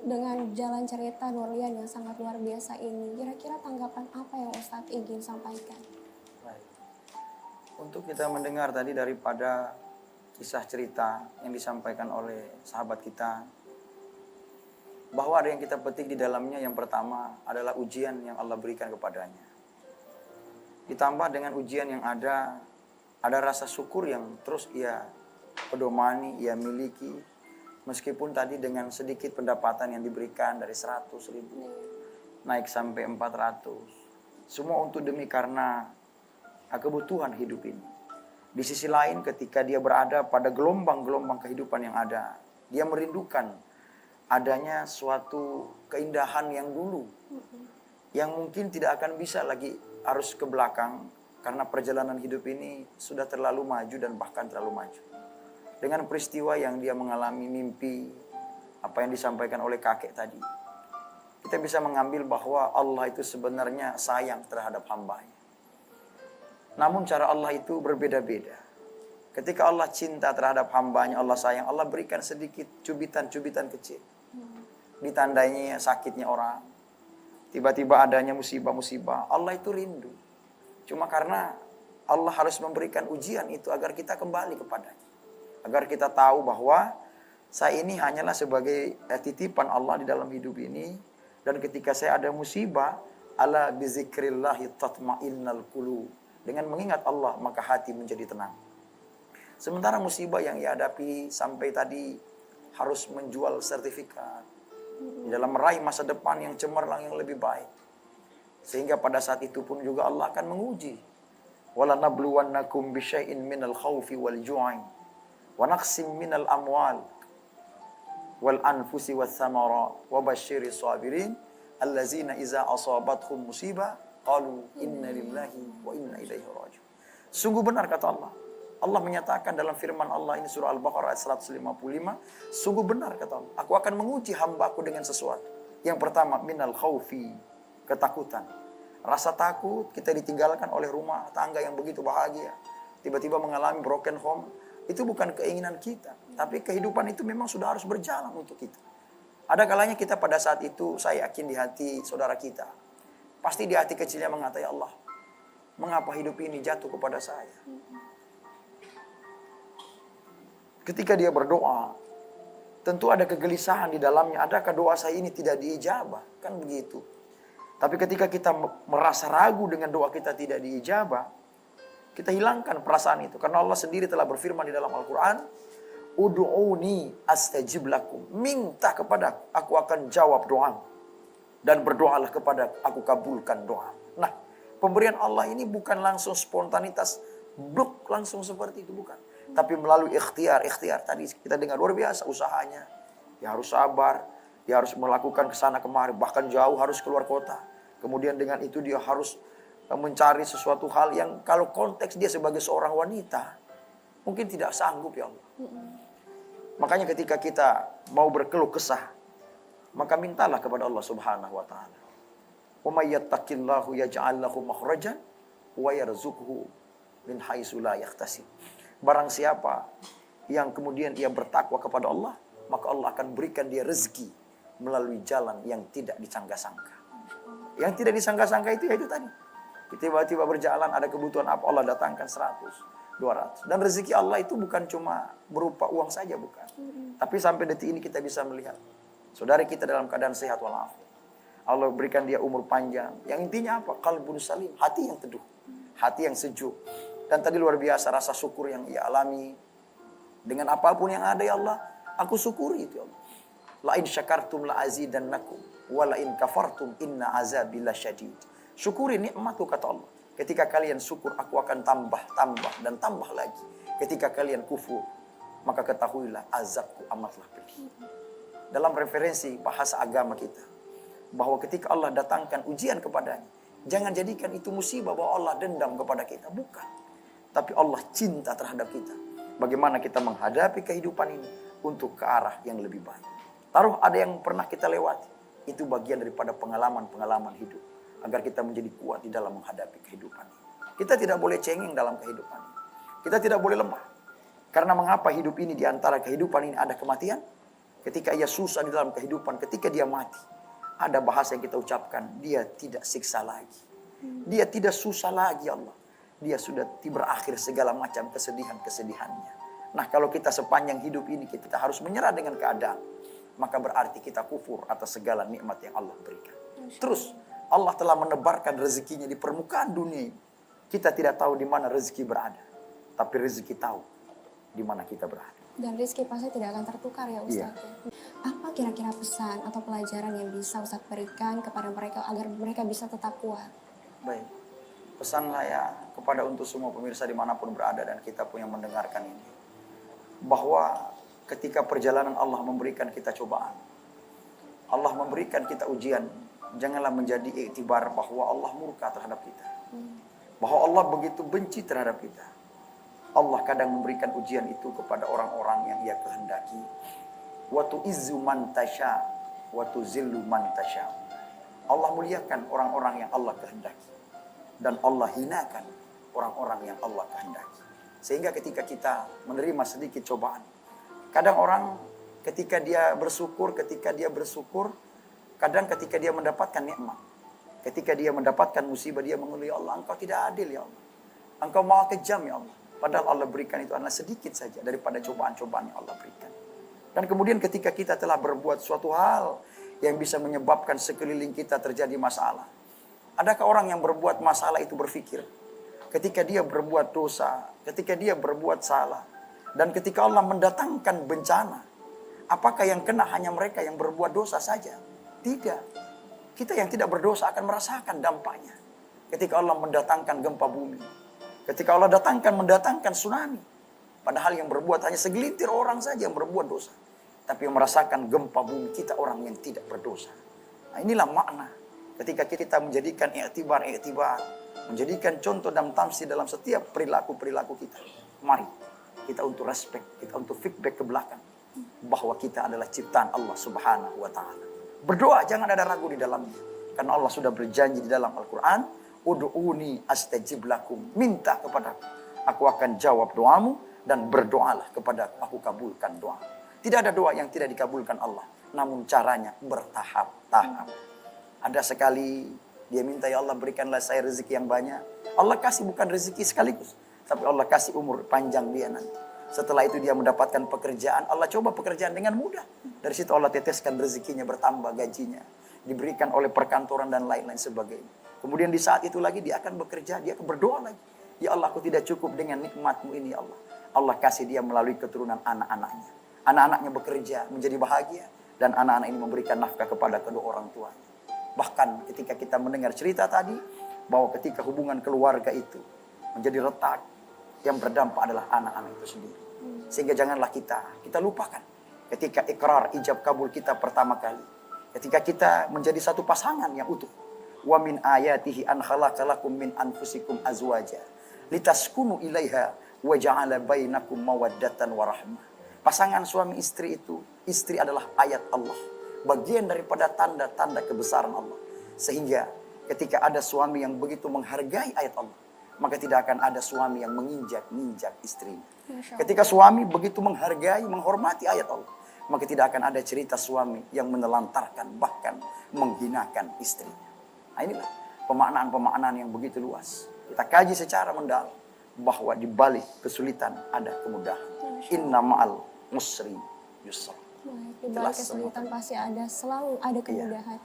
Dengan jalan cerita Nurlian yang sangat luar biasa ini, kira-kira tanggapan apa yang Ustadz ingin sampaikan? Baik. Untuk kita mendengar tadi daripada kisah cerita yang disampaikan oleh sahabat kita, bahwa ada yang kita petik di dalamnya. Yang pertama adalah ujian yang Allah berikan kepadanya. Ditambah dengan ujian yang ada rasa syukur yang terus ia pedomani, ia miliki. Meskipun tadi dengan sedikit pendapatan yang diberikan dari 100.000 naik sampai 400. Semua untuk demi karena kebutuhan hidup ini. Di sisi lain ketika dia berada pada gelombang-gelombang kehidupan yang ada, dia merindukan adanya suatu keindahan yang dulu, yang mungkin tidak akan bisa lagi harus ke belakang, karena perjalanan hidup ini sudah terlalu maju dan bahkan terlalu maju. Dengan peristiwa yang dia mengalami, mimpi, apa yang disampaikan oleh kakek tadi, kita bisa mengambil bahwa Allah itu sebenarnya sayang terhadap hamba-Nya. Namun cara Allah itu berbeda-beda. Ketika Allah cinta terhadap hamba-Nya, Allah sayang, Allah berikan sedikit cubitan-cubitan kecil. Ditandainya sakitnya orang, tiba-tiba adanya musibah-musibah, Allah itu rindu. Cuma karena Allah harus memberikan ujian itu agar kita kembali kepadanya. Agar kita tahu bahwa saya ini hanyalah sebagai titipan Allah di dalam hidup ini. Dan ketika saya ada musibah, ala bizikrillahi tatma'innal qulub. Dengan mengingat Allah, maka hati menjadi tenang. Sementara musibah yang ia hadapi sampai tadi harus menjual sertifikat di dalam meraih masa depan yang cemerlang, yang lebih baik. Sehingga pada saat itu pun juga Allah akan menguji. Wala nabluwannakum bisyai'in minal khawfi wal ju'i wa naqsim minal amwal wal anfusi was samarat wa basyiris sabirin allazina iza asabathum musibah qalu inna lillahi wa inna ilaihi raji'un. Sungguh benar kata Allah. Allah menyatakan dalam firman Allah ini surah Al-Baqarah ayat 155, sungguh benar kata Allah, aku akan menguji hamba-Ku dengan sesuatu. Yang pertama minal khaufi, ketakutan. Rasa takut kita ditinggalkan oleh rumah tangga yang begitu bahagia, tiba-tiba mengalami broken home. Itu bukan keinginan kita, tapi kehidupan itu memang sudah harus berjalan untuk kita. Ada kalanya kita pada saat itu, saya yakin di hati saudara kita, pasti di hati kecilnya mengatakan, ya Allah, mengapa hidup ini jatuh kepada saya? Ketika dia berdoa, tentu ada kegelisahan di dalamnya. Adakah doa saya ini tidak diijabah? Kan begitu. Tapi ketika kita merasa ragu dengan doa kita tidak diijabah, kita hilangkan perasaan itu. Karena Allah sendiri telah berfirman di dalam Al-Quran, Udu'uni astajib lakum. Minta kepada aku akan jawab doa. Dan berdoalah kepada aku kabulkan doa. Nah, pemberian Allah ini bukan langsung spontanitas, bluk langsung seperti itu, bukan. Tapi melalui ikhtiar. Tadi kita dengar luar biasa usahanya. Dia harus sabar, dia harus melakukan kesana kemari, bahkan jauh harus keluar kota. Kemudian dengan itu dia harus mencari sesuatu hal yang kalau konteks dia sebagai seorang wanita, mungkin tidak sanggup ya Allah. Makanya ketika kita mau berkeluh kesah, maka mintalah kepada Allah Subhanahu wa taala. Wa may yattaqillahu yaj'al lahu makhrajan wa yarzuqhu min haitsu la yahtasib. Barang siapa yang kemudian ia bertakwa kepada Allah, maka Allah akan berikan dia rezeki melalui jalan yang tidak disangka-sangka. Yang tidak disangka-sangka itu yaitu tadi. Tiba-tiba berjalan ada kebutuhan apa, Allah datangkan 100, 200. Dan rezeki Allah itu bukan cuma berupa uang saja, bukan. Tapi sampai detik ini kita bisa melihat saudari kita dalam keadaan sehat walafiat. Allah berikan dia umur panjang. Yang intinya apa? Qalbun salim, hati yang teduh, hati yang sejuk. Dan tadi luar biasa rasa syukur yang ia alami. Dengan apapun yang ada ya Allah, aku syukuri itu ya Allah. La in syakartum la azidannakum wa la in kafartum inna azabi lasyadid. Syukuri nikmatku kata Allah. Ketika kalian syukur, aku akan tambah dan tambah lagi. Ketika kalian kufur, maka ketahuilah azabku amatlah pedih. Dalam referensi bahasa agama kita, bahwa ketika Allah datangkan ujian kepadanya, jangan jadikan itu musibah bahwa Allah dendam kepada kita. Bukan. Tapi Allah cinta terhadap kita. Bagaimana kita menghadapi kehidupan ini untuk ke arah yang lebih baik. Taruh ada yang pernah kita lewati. Itu bagian daripada pengalaman-pengalaman hidup. Agar kita menjadi kuat di dalam menghadapi kehidupan ini. Kita tidak boleh cengeng dalam kehidupan ini. Kita tidak boleh lemah. Karena mengapa hidup ini, di antara kehidupan ini ada kematian? ketika ia susah di dalam kehidupan, ketika dia mati, ada bahasa yang kita ucapkan, dia tidak siksa lagi. Dia tidak susah lagi Allah. Dia sudah berakhir segala macam kesedihan-kesedihannya. Nah, kalau kita sepanjang hidup ini kita harus menyerah dengan keadaan, maka berarti kita kufur atas segala nikmat yang Allah berikan. Terus Allah telah menebarkan rezekinya di permukaan dunia ini. Kita tidak tahu di mana rezeki berada, tapi rezeki tahu di mana kita berada. Dan rezeki pasti tidak akan tertukar ya Ustaz. Iya. Apa kira-kira pesan atau pelajaran yang bisa Ustaz berikan kepada mereka agar mereka bisa tetap kuat? Baik, pesan saya kepada untuk semua pemirsa dimanapun berada dan kita pun yang mendengarkan ini, bahwa ketika perjalanan Allah memberikan kita cobaan, Allah memberikan kita ujian, janganlah menjadi iktibar bahwa Allah murka terhadap kita, bahwa Allah begitu benci terhadap kita. Allah kadang memberikan ujian itu kepada orang-orang yang ia kehendaki. Wa tu'izzu man tasya wa tuzillu man tasya. Allah muliakan orang-orang yang Allah kehendaki, dan Allah hinakan orang-orang yang Allah kehendaki. Sehingga ketika kita menerima sedikit cobaan, kadang orang ketika dia bersyukur, kadang ketika dia mendapatkan nikmat, ketika dia mendapatkan musibah, dia mengeluh, ya Allah, Engkau tidak adil ya Allah, Engkau maha kejam ya Allah. Padahal Allah berikan itu adalah sedikit saja daripada cobaan-cobaan yang Allah berikan. Dan kemudian ketika kita telah berbuat suatu hal yang bisa menyebabkan sekeliling kita terjadi masalah, adakah orang yang berbuat masalah itu berpikir, ketika dia berbuat dosa, ketika dia berbuat salah, dan ketika Allah mendatangkan bencana, apakah yang kena hanya mereka yang berbuat dosa saja? Tidak. Kita yang tidak berdosa akan merasakan dampaknya. Ketika Allah mendatangkan gempa bumi, ketika Allah mendatangkan tsunami, padahal yang berbuat hanya segelintir orang saja yang berbuat dosa. Tapi yang merasakan gempa bumi kita orang yang tidak berdosa. Nah, inilah makna ketika kita menjadikan iktibar, menjadikan contoh dan tamsil dalam setiap perilaku-perilaku kita. Mari kita untuk respect, kita untuk feedback ke belakang, bahwa kita adalah ciptaan Allah Subhanahu wa Ta'ala. Berdoa jangan ada ragu di dalamnya, karena Allah sudah berjanji di dalam Al-Quran, Ud'uni astajib lakum, minta kepadaku, aku akan jawab doamu, dan berdoalah kepadaku, aku kabulkan doa. Tidak ada doa yang tidak dikabulkan Allah, namun caranya bertahap-tahap. Ada sekali dia minta, ya Allah berikanlah saya rezeki yang banyak. Allah kasih bukan rezeki sekaligus, tapi Allah kasih umur panjang dia nanti. Setelah itu dia mendapatkan pekerjaan, Allah coba pekerjaan dengan mudah. Dari situ Allah teteskan rezekinya bertambah, gajinya diberikan oleh perkantoran dan lain-lain sebagainya. Kemudian di saat itu lagi dia akan bekerja, dia akan berdoa lagi. Ya Allah, aku tidak cukup dengan nikmat-Mu ini ya Allah. Allah kasih dia melalui keturunan anak-anaknya. Anak-anaknya bekerja menjadi bahagia, dan anak-anak ini memberikan nafkah kepada kedua orang tuanya. Bahkan ketika kita mendengar cerita tadi, bahwa ketika hubungan keluarga itu menjadi retak, yang berdampak adalah anak-anak itu sendiri. Sehingga janganlah kita lupakan ketika ikrar ijab kabul kita pertama kali. Ketika kita menjadi satu pasangan yang utuh. Wa min ayatihi an khalaqalakum min anfusikum azwaja litaskunu ilaiha wa ja'ala bainakum mawaddatan wa rahmah. Pasangan suami istri itu, istri adalah ayat Allah, bagian daripada tanda-tanda kebesaran Allah. Sehingga ketika ada suami yang begitu menghargai ayat Allah, maka tidak akan ada suami yang menginjak-injak istrinya. Ketika suami begitu menghargai, menghormati ayat Allah, maka tidak akan ada cerita suami yang menelantarkan, bahkan menghinakan istrinya. Nah, inilah pemaknaan-pemaknaan yang begitu luas. Kita kaji secara mendalam bahwa di balik kesulitan ada kemudahan. Inna ma'al musri yusra. Di balik kesulitan pasti selalu ada kemudahan.